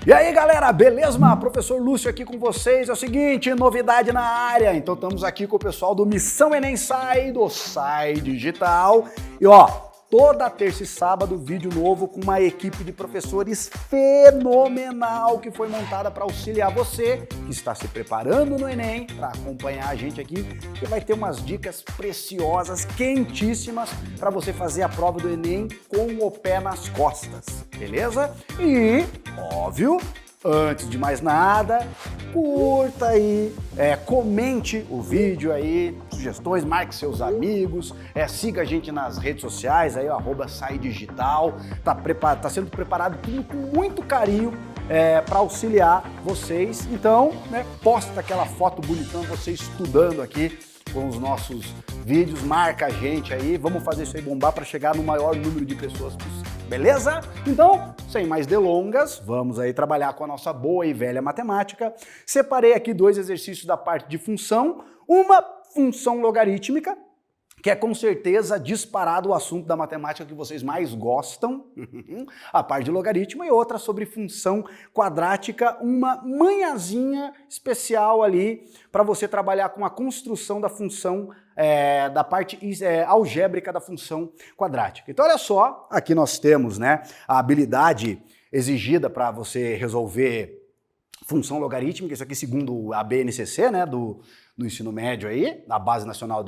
E aí galera, beleza? Professor Lúcio aqui com vocês. É o seguinte, novidade na área. Então estamos aqui com o pessoal do Missão Enem Sai, do Sai Digital. E ó, toda terça e sábado vídeo novo com uma equipe de professores fenomenal que foi montada para auxiliar você que está se preparando no Enem para acompanhar a gente aqui, que vai ter umas dicas preciosas, quentíssimas para você fazer a prova do Enem com o pé nas costas, beleza? E, óbvio, antes de mais nada, curta aí, comente o vídeo aí, sugestões, marque seus amigos, siga a gente nas redes sociais, aí, @saidigital, tá sendo preparado tudo com muito carinho para auxiliar vocês. Então, posta aquela foto bonitona, você estudando aqui com os nossos vídeos, marca a gente aí, vamos fazer isso aí bombar para chegar no maior número de pessoas possível. Beleza? Então, sem mais delongas, vamos aí trabalhar com a nossa boa e velha matemática. Separei aqui dois exercícios da parte de função, uma função logarítmica, que é com certeza disparado o assunto da matemática que vocês mais gostam, a parte de logaritmo, e outra sobre função quadrática, uma manhãzinha especial ali para você trabalhar com a construção da função, da parte algébrica da função quadrática. Então olha só, aqui nós temos a habilidade exigida para você resolver função logarítmica, isso aqui segundo a BNCC, do ensino médio aí, da Base Nacional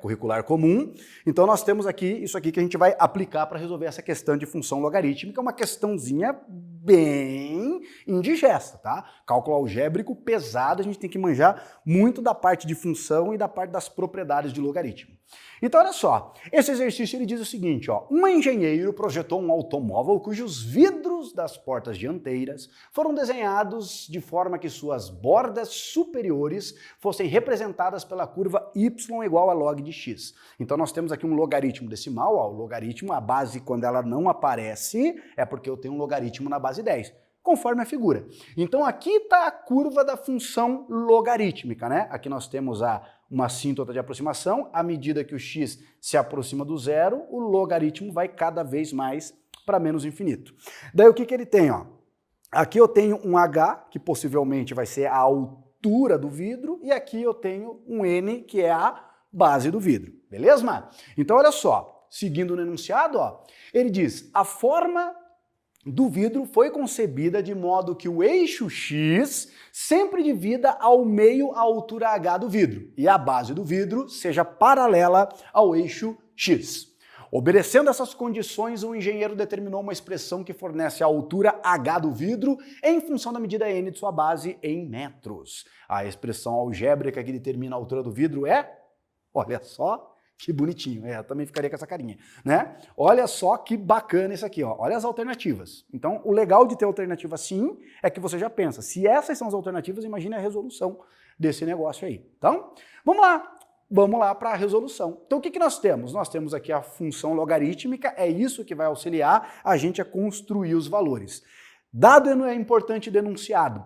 Curricular Comum. Então nós temos aqui isso aqui que a gente vai aplicar para resolver essa questão de função logarítmica, uma questãozinha bem indigesta, tá? Cálculo algébrico pesado, a gente tem que manjar muito da parte de função e da parte das propriedades de logaritmo. Então olha só, esse exercício ele diz o seguinte, ó, um engenheiro projetou um automóvel cujos vidros das portas dianteiras foram desenhados de forma que suas bordas superiores fossem representadas pela curva y igual a log de x. Então nós temos aqui um logaritmo decimal, ó, o logaritmo, a base quando ela não aparece é porque eu tenho um logaritmo na base 10. Conforme a figura. Então aqui está a curva da função logarítmica, Aqui nós temos uma assíntota de aproximação, à medida que o x se aproxima do zero, o logaritmo vai cada vez mais para menos infinito. Daí o que ele tem, ó? Aqui eu tenho um h, que possivelmente vai ser a altura do vidro, e aqui eu tenho um n, que é a base do vidro, beleza? Então olha só, seguindo no enunciado, ó, ele diz, a forma do vidro foi concebida de modo que o eixo x sempre divida ao meio a altura h do vidro e a base do vidro seja paralela ao eixo x. Obedecendo essas condições, o engenheiro determinou uma expressão que fornece a altura h do vidro em função da medida n de sua base em metros. A expressão algébrica que determina a altura do vidro é, olha só, que bonitinho, eu também ficaria com essa carinha, Olha só que bacana isso aqui, ó. Olha as alternativas. Então, o legal de ter alternativa assim é que você já pensa, se essas são as alternativas, imagine a resolução desse negócio aí. Então, vamos lá para a resolução. Então, o que nós temos? Nós temos aqui a função logarítmica, é isso que vai auxiliar a gente a construir os valores. Dado é importante denunciado.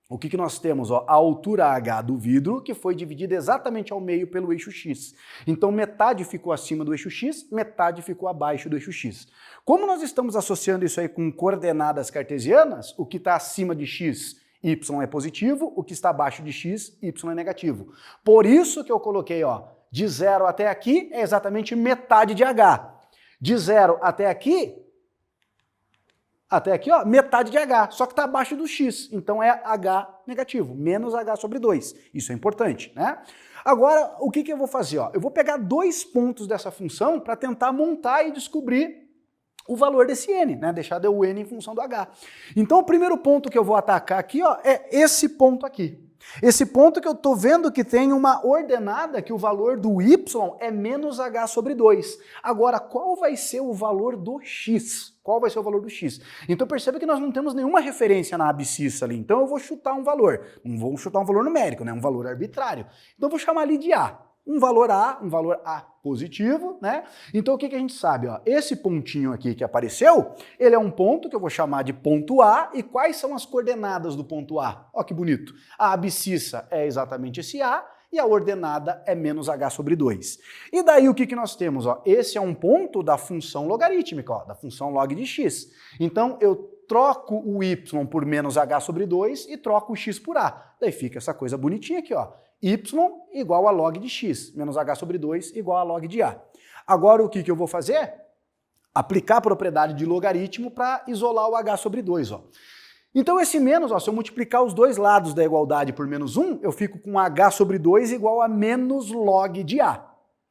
O que nós temos? Ó, a altura h do vidro, que foi dividida exatamente ao meio pelo eixo x. Então, metade ficou acima do eixo x, metade ficou abaixo do eixo x. Como nós estamos associando isso aí com coordenadas cartesianas, o que está acima de x, y é positivo, o que está abaixo de x, y é negativo. Por isso que eu coloquei, ó, de 0 até aqui é exatamente metade de h. De 0 até aqui, ó, metade de h, só que está abaixo do x, então é h negativo, menos h sobre 2. Isso é importante, Agora, o que eu vou fazer? Ó? Eu vou pegar dois pontos dessa função para tentar montar e descobrir o valor desse n, deixar o n em função do h. Então, o primeiro ponto que eu vou atacar aqui, ó, é esse ponto aqui. Esse ponto que eu estou vendo que tem uma ordenada que o valor do y é menos h sobre 2. Agora, qual vai ser o valor do x? Qual vai ser o valor do x? Então perceba que nós não temos nenhuma referência na abscissa ali. Então eu vou chutar um valor. Não vou chutar um valor numérico, um valor arbitrário. Então eu vou chamar ali de a. Um valor A positivo, Então o que a gente sabe? Ó? Esse pontinho aqui que apareceu, ele é um ponto que eu vou chamar de ponto A, e quais são as coordenadas do ponto A? Ó que bonito. A abscissa é exatamente esse A, e a ordenada é menos h sobre 2. E daí o que nós temos? Ó? Esse é um ponto da função logarítmica, ó, da função log de x. Então eu troco o y por menos h sobre 2 e troco o x por a. Daí fica essa coisa bonitinha aqui, ó. Y igual a log de x, menos h sobre 2 igual a log de a. Agora o que eu vou fazer? Aplicar a propriedade de logaritmo para isolar o h sobre 2, ó. Então esse menos, ó, se eu multiplicar os dois lados da igualdade por menos 1, eu fico com h sobre 2 igual a menos log de a.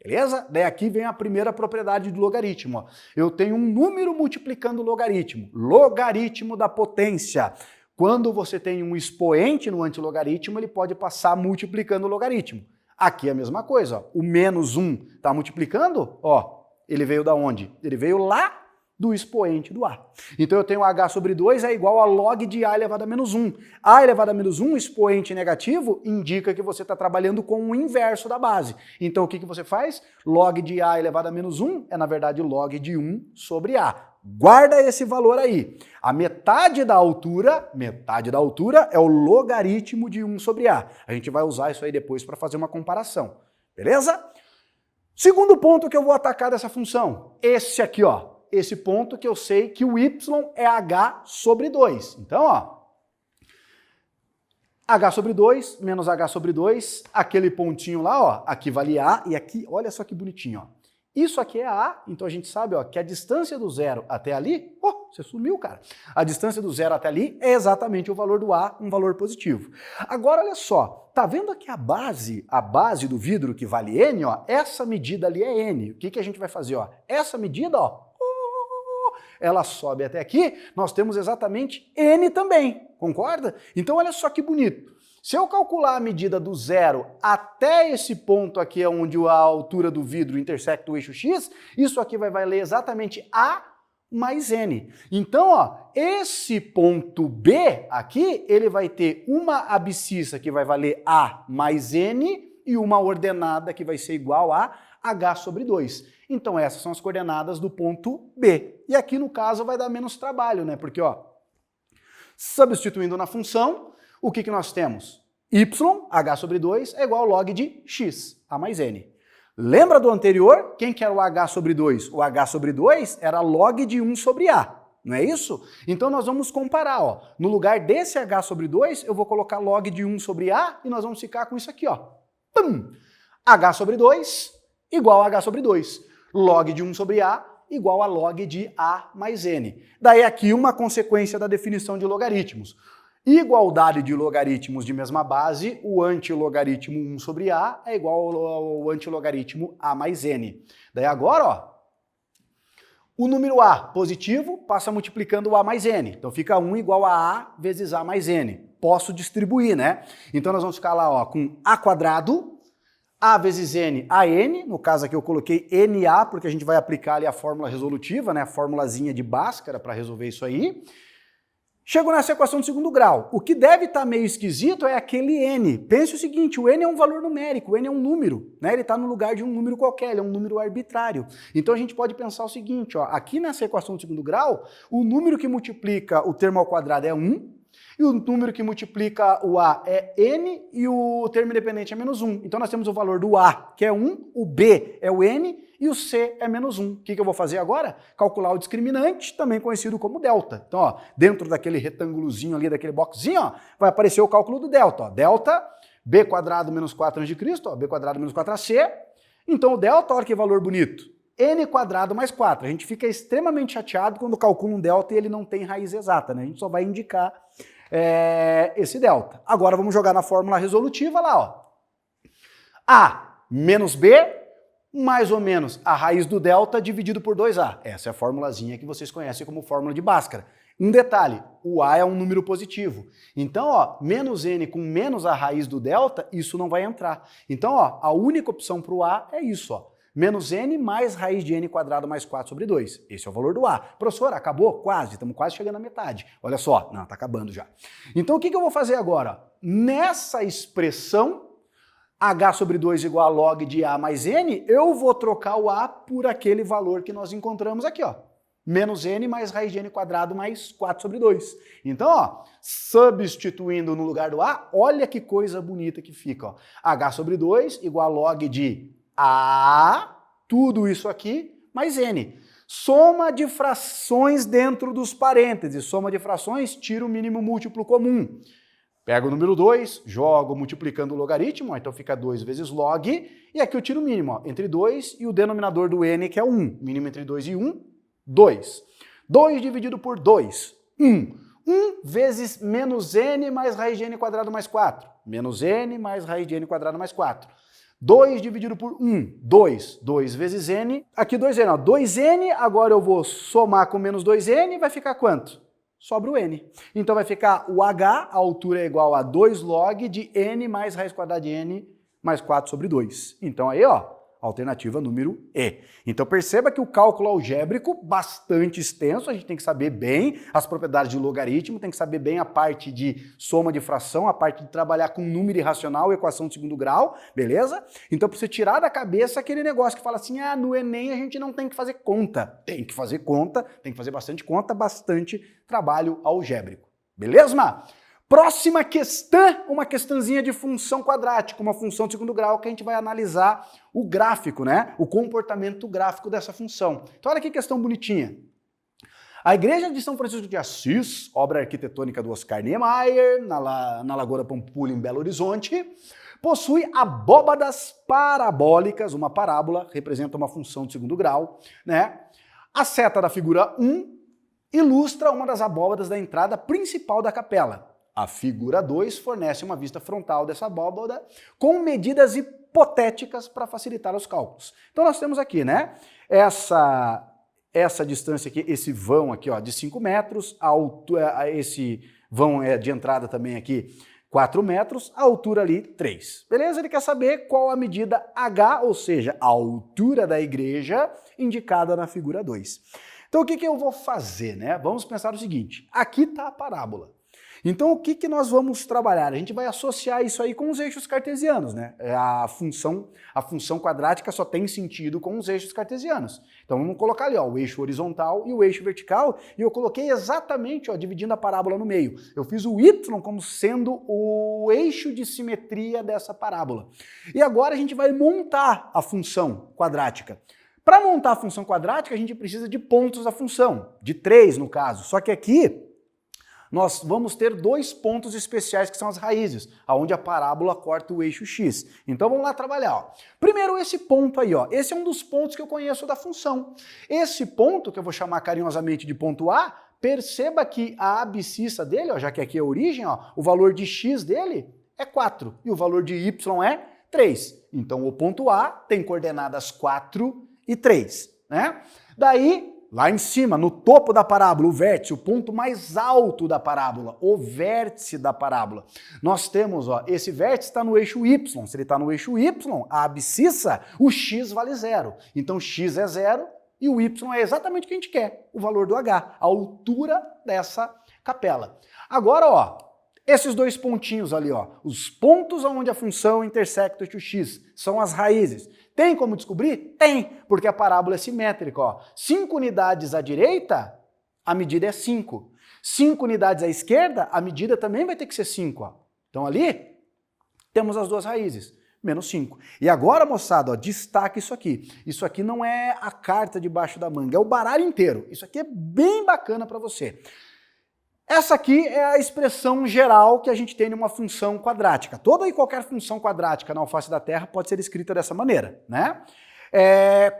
Beleza? Daí aqui vem a primeira propriedade do logaritmo. Ó. Eu tenho um número multiplicando o logaritmo. Logaritmo da potência. Quando você tem um expoente no antilogaritmo, ele pode passar multiplicando o logaritmo. Aqui é a mesma coisa. Ó. O menos 1 está multiplicando, ó, ele veio da onde? Ele veio lá do expoente do a. Então eu tenho h sobre 2 é igual a log de a elevado a menos 1. A elevado a menos 1, expoente negativo, indica que você está trabalhando com o inverso da base. Então o que você faz? Log de a elevado a menos 1 é, na verdade, log de 1 sobre a. Guarda esse valor aí. A metade da altura é o logaritmo de 1 sobre a. A gente vai usar isso aí depois para fazer uma comparação. Beleza? Segundo ponto que eu vou atacar dessa função. Esse aqui, ó. Esse ponto que eu sei que o y é h sobre 2. Então, ó, h sobre 2 menos h sobre 2, aquele pontinho lá, ó, aqui vale a, e aqui, olha só que bonitinho, ó. Isso aqui é a, então a gente sabe, ó, que a distância do zero até ali, ó, você sumiu, cara. A distância do zero até ali é exatamente o valor do a, um valor positivo. Agora, olha só, tá vendo aqui a base do vidro que vale n, ó, essa medida ali é n. O que a gente vai fazer, ó? Essa medida, ó, ela sobe até aqui, nós temos exatamente n também, concorda? Então olha só que bonito. Se eu calcular a medida do zero até esse ponto aqui, onde a altura do vidro intersecta o eixo x, isso aqui vai valer exatamente a mais n. Então, ó, esse ponto B aqui, ele vai ter uma abscissa que vai valer a mais n e uma ordenada que vai ser igual a h sobre 2. Então essas são as coordenadas do ponto B. E aqui no caso vai dar menos trabalho, né? Porque, ó, substituindo na função, o que nós temos? Y, h sobre 2, é igual ao log de x, a mais n. Lembra do anterior? Quem que era o h sobre 2? O h sobre 2 era log de 1 sobre a, não é isso? Então nós vamos comparar, ó. No lugar desse h sobre 2, eu vou colocar log de 1 sobre a e nós vamos ficar com isso aqui, ó. Pum! h sobre 2 igual a h sobre 2. Log de 1 sobre a igual a log de a mais n. Daí aqui uma consequência da definição de logaritmos. Igualdade de logaritmos de mesma base, o antilogaritmo 1 sobre a é igual ao antilogaritmo a mais n. Daí agora, ó, o número a positivo passa multiplicando o a mais n. Então fica 1 igual a vezes a mais n. Posso distribuir, né? Então nós vamos ficar lá, ó, com a quadrado, a vezes n, a n, no caso aqui eu coloquei na, porque a gente vai aplicar ali a fórmula resolutiva, né, a formulazinha de Bhaskara para resolver isso aí. Chego nessa equação de segundo grau. O que deve estar meio esquisito é aquele n. Pense o seguinte, o n é um valor numérico, o n é um número, né, ele está no lugar de um número qualquer, ele é um número arbitrário. Então a gente pode pensar o seguinte, ó, aqui nessa equação de segundo grau, o número que multiplica o termo ao quadrado é 1, e o número que multiplica o a é n e o termo independente é menos 1. Então nós temos o valor do a, que é 1, o b é o n e o c é menos 1. O que eu vou fazer agora? Calcular o discriminante, também conhecido como delta. Então, ó, dentro daquele retângulozinho ali, daquele boxzinho, ó, vai aparecer o cálculo do delta. Ó. Delta, b quadrado menos 4 a.C., ó, b quadrado menos 4ac. Então o delta, olha que valor bonito. N quadrado mais 4. A gente fica extremamente chateado quando calcula um delta e ele não tem raiz exata, né? A gente só vai indicar esse delta. Agora vamos jogar na fórmula resolutiva lá, ó. A menos B, mais ou menos a raiz do delta dividido por 2A. Essa é a formulazinha que vocês conhecem como fórmula de Bhaskara. Um detalhe, o A é um número positivo. Então, ó, menos N com menos a raiz do delta, isso não vai entrar. Então, ó, a única opção para o A é isso, ó. Menos n mais raiz de n quadrado mais 4 sobre 2. Esse é o valor do a. Professor, acabou? Quase, estamos quase chegando à metade. Olha só, não, está acabando já. Então o que eu vou fazer agora? Nessa expressão, h sobre 2 igual a log de a mais n, eu vou trocar o a por aquele valor que nós encontramos aqui, ó. Menos n mais raiz de n quadrado mais 4 sobre 2. Então, ó, substituindo no lugar do a, olha que coisa bonita que fica, ó. H sobre 2 igual a log de a, tudo isso aqui, mais n. Soma de frações dentro dos parênteses. Soma de frações, tira o mínimo múltiplo comum. Pego o número 2, jogo multiplicando o logaritmo, então fica 2 vezes log, e aqui eu tiro o mínimo, entre 2 e o denominador do n, que é 1. Mínimo entre 2 e 1, 2. 2 dividido por 2, 1. 1 vezes menos n mais raiz de n quadrado mais 4. Menos n mais raiz de n quadrado mais 4. 2 dividido por 1, 2. 2 vezes n, aqui 2n, ó. 2n, agora eu vou somar com menos 2n, vai ficar quanto? Sobra o n. Então vai ficar o h, a altura é igual a 2 log de n mais raiz quadrada de n mais 4 sobre 2. Então aí, ó, alternativa número E. Então perceba que o cálculo algébrico, bastante extenso, a gente tem que saber bem as propriedades de logaritmo, tem que saber bem a parte de soma de fração, a parte de trabalhar com número irracional, equação de segundo grau, beleza? Então pra você tirar da cabeça aquele negócio que fala assim, ah, no Enem a gente não tem que fazer conta. Tem que fazer conta, tem que fazer bastante conta, bastante trabalho algébrico. Beleza? Próxima questão, uma questãozinha de função quadrática, uma função de segundo grau que a gente vai analisar o gráfico, né? O comportamento gráfico dessa função. Então olha que questão bonitinha. A Igreja de São Francisco de Assis, obra arquitetônica do Oscar Niemeyer, na Lagoa Pampulha, em Belo Horizonte, possui abóbadas parabólicas, uma parábola, representa uma função de segundo grau, né? A seta da figura 1 ilustra uma das abóbadas da entrada principal da capela. A figura 2 fornece uma vista frontal dessa abóbada com medidas hipotéticas para facilitar os cálculos. Então nós temos aqui, né, essa distância aqui, esse vão aqui, ó, de 5 metros, esse vão de entrada também aqui 4 metros, a altura ali 3. Beleza? Ele quer saber qual a medida H, ou seja, a altura da igreja indicada na figura 2. Então o que eu vou fazer, né? Vamos pensar o seguinte, aqui está a parábola. Então o que nós vamos trabalhar? A gente vai associar isso aí com os eixos cartesianos, né? A função quadrática só tem sentido com os eixos cartesianos. Então vamos colocar ali, ó, o eixo horizontal e o eixo vertical, e eu coloquei exatamente, ó, dividindo a parábola no meio. Eu fiz o y como sendo o eixo de simetria dessa parábola. E agora a gente vai montar a função quadrática. Para montar a função quadrática, a gente precisa de pontos da função, de 3 no caso, só que aqui nós vamos ter 2 pontos especiais que são as raízes, onde a parábola corta o eixo x. Então vamos lá trabalhar. Ó. Primeiro esse ponto aí, ó. Esse é um dos pontos que eu conheço da função. Esse ponto, que eu vou chamar carinhosamente de ponto A, perceba que a abscissa dele, ó, já que aqui é a origem, ó, o valor de x dele é 4 e o valor de y é 3. Então o ponto A tem coordenadas 4 e 3. Né? Daí, lá em cima, no topo da parábola, o vértice, o ponto mais alto da parábola, o vértice da parábola. Nós temos, ó, esse vértice está no eixo y. Se ele está no eixo y, a abscissa, o x vale 0. Então x é 0 e o y é exatamente o que a gente quer, o valor do h, a altura dessa capela. Agora, ó, esses 2 pontinhos ali, ó, os pontos onde a função intersecta o x, são as raízes. Tem como descobrir? Tem, porque a parábola é simétrica, ó. 5 unidades à direita, a medida é 5. 5 unidades à esquerda, a medida também vai ter que ser 5, ó. Então ali, temos as 2 raízes, menos 5. E agora, moçada, ó, destaque isso aqui. Isso aqui não é a carta debaixo da manga, é o baralho inteiro. Isso aqui é bem bacana para você. Essa aqui é a expressão geral que a gente tem numa função quadrática. Toda e qualquer função quadrática na alface da Terra pode ser escrita dessa maneira, né?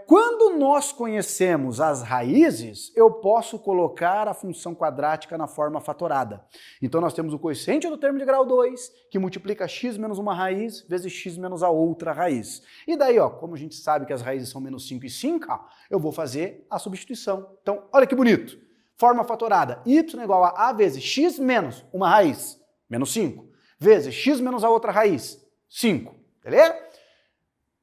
Quando nós conhecemos as raízes, eu posso colocar a função quadrática na forma fatorada. Então nós temos o coeficiente do termo de grau 2, que multiplica x menos uma raiz vezes x menos a outra raiz. E daí, ó, como a gente sabe que as raízes são menos 5 e 5, ó, eu vou fazer a substituição. Então, olha que bonito. Forma fatorada, y é igual a vezes x menos uma raiz, menos 5, vezes x menos a outra raiz, 5, beleza?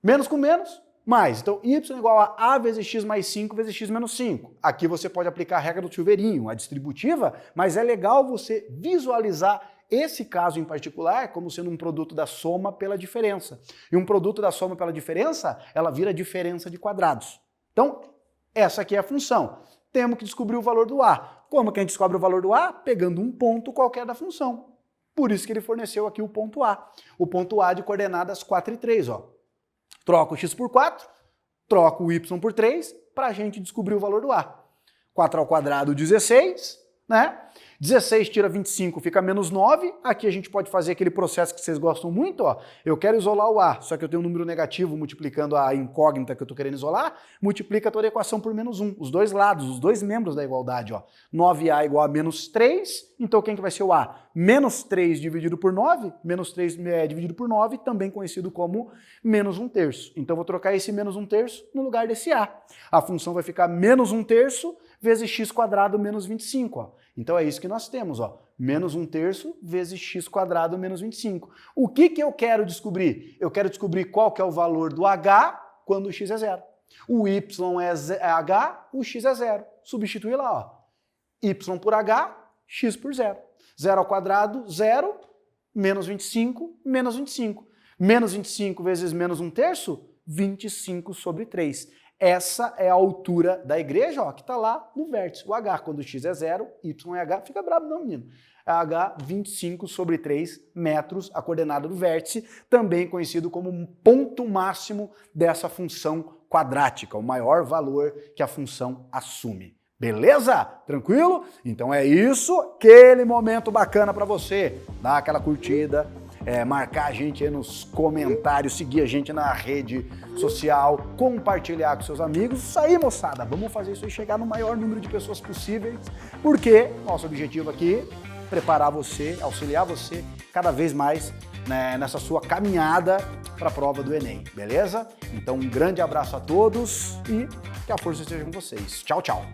Menos com menos, mais. Então, y é igual a vezes x mais 5 vezes x menos 5. Aqui você pode aplicar a regra do chuveirinho, a distributiva, mas é legal você visualizar esse caso em particular como sendo um produto da soma pela diferença. E um produto da soma pela diferença, ela vira diferença de quadrados. Então, essa aqui é a função. Temos que descobrir o valor do A. Como que a gente descobre o valor do A? Pegando um ponto qualquer da função. Por isso que ele forneceu aqui o ponto A. O ponto A de coordenadas 4 e 3, ó. Troco o x por 4, troco o y por 3, para a gente descobrir o valor do A. 4 ao quadrado, 16, né? 16 tira 25, fica menos 9. Aqui a gente pode fazer aquele processo que vocês gostam muito, ó. Eu quero isolar o A, só que eu tenho um número negativo multiplicando a incógnita que eu estou querendo isolar, multiplica toda a equação por menos 1. Os dois lados, os dois membros da igualdade, ó. 9A igual a menos 3, então quem que vai ser o A? Menos 3 dividido por 9, menos 3 dividido por 9, também conhecido como menos 1/3. Então eu vou trocar esse menos 1/3 no lugar desse A. A função vai ficar menos 1/3 vezes x² menos 25, ó. Então é isso que nós temos, ó. Menos 1/3 vezes x² menos 25. O que eu quero descobrir? Eu quero descobrir qual que é o valor do h quando o x é 0. O y é h, o x é 0. Substitui lá, ó. Y por h, x por 0. 0 ao quadrado, 0, menos 25, menos 25. Menos 25 vezes menos 1/3, 25 sobre 3. Essa é a altura da igreja, ó, que está lá no vértice. O h, quando o x é 0, y é h, fica bravo não, menino. h, 25 sobre 3 metros, a coordenada do vértice, também conhecido como um ponto máximo dessa função quadrática, o maior valor que a função assume. Beleza? Tranquilo? Então é isso, aquele momento bacana para você. Dá aquela curtida, marcar a gente aí nos comentários, seguir a gente na rede social, compartilhar com seus amigos. Isso aí, moçada, vamos fazer isso aí chegar no maior número de pessoas possíveis, porque nosso objetivo aqui é preparar você, auxiliar você cada vez mais, né, nessa sua caminhada para a prova do Enem, beleza? Então um grande abraço a todos e que a força esteja com vocês. Tchau, tchau!